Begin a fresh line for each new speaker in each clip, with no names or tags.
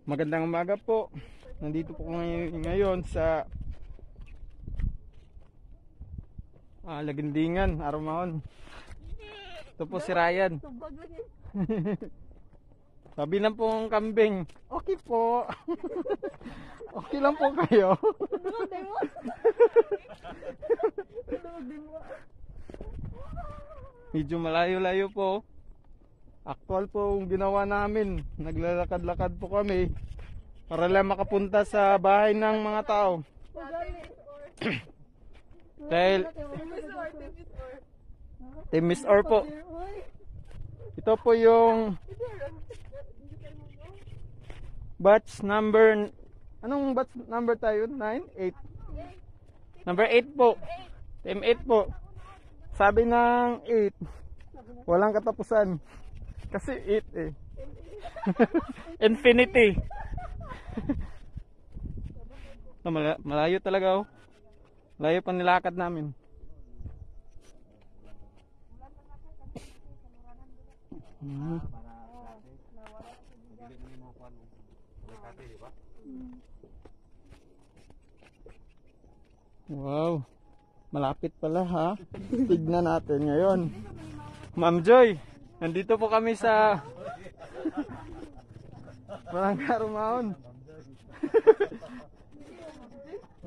Magandang umaga po. Nandito po ngayon sa Lagindingan, Arumahon. Ito po si Ryan. Sabi lang po ang kambing, okay po. Okay lang po kayo. Medyo malayo-layo po. Actual po ang ginawa namin. Naglalakad-lakad po kami para lang makapunta sa bahay ng mga tao. Dahil Team Miss Or po. Ito po yung batch number, anong batch number tayo? 9? 8? Number 8 po. Team 8 po. Sabi ng 8, walang katapusan. Kasi 8 eh. Infinity. Malayo talaga oh. Malayo pa nilakad namin. Wow. Malapit pala ha. Tignan natin ngayon. Ma'am Joy, nandito po kami sa Barangay Arumahon.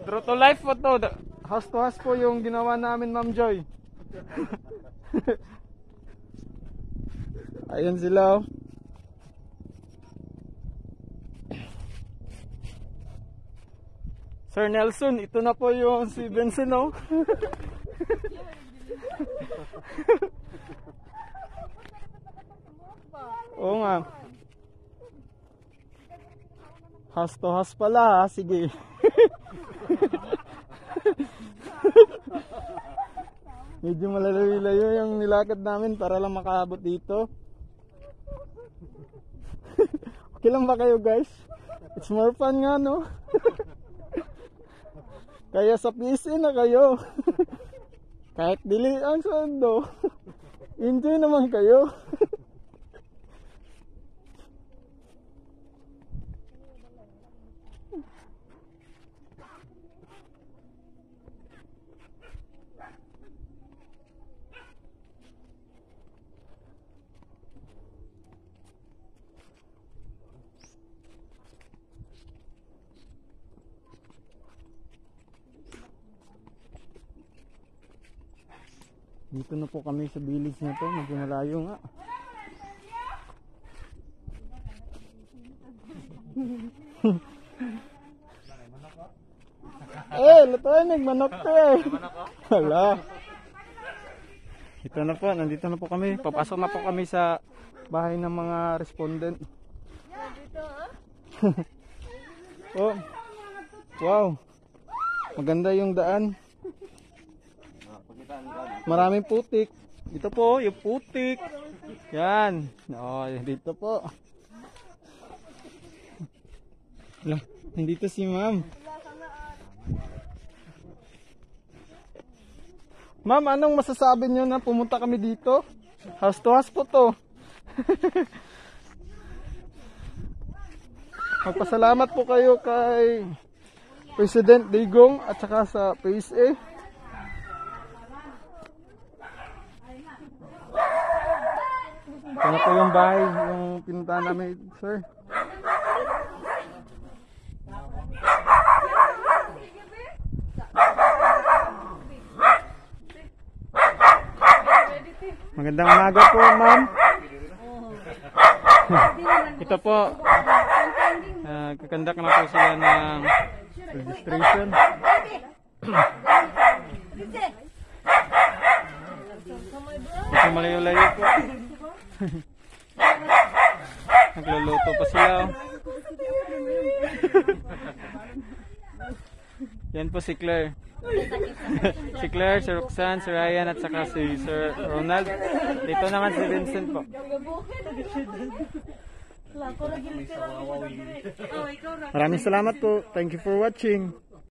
True to life po to. House to house po yung ginawa namin, Ma'am Joy. Ayun sila oh. Sir Nelson, ito na po yung si Benson oh. Oo nga. House to house pala ha. Sige. Medyo malalayo-layo yung nilakad namin para lang makaabot dito. Okay lang ba kayo guys? It's more fun nga no? Kaya sa PC na kayo. Kahit dili ang sweldo, enjoy naman kayo. Dito na po kami sa village na to, medyo malayo nga. Lutoy, nagmanok to eh. Hala. Ito na po, nandito na po kami. Papasok na po kami sa bahay ng mga respondent. Oh. Wow. Maganda yung daan. Maraming putik. Ito po, yung putik. Yan. Oh, dito po. Nandito si ma'am. Ma'am, anong masasabi nyo na pumunta kami dito? House to house po to. Magpasalamat po kayo kay President Digong at saka sa PSA. Ano po yung bahay, yung pinuntahan namin, sir? Magandang umaga po, ma'am. Ito po, kakandak na po sila ng registration. Ito malayo-layo po. Nagluluto pa sila oh. Yan po si Claire. Si Claire, si Roxanne, si Ryan at saka si Sir Ronald. Dito naman si Vincent po. Maraming salamat po. Thank you for watching.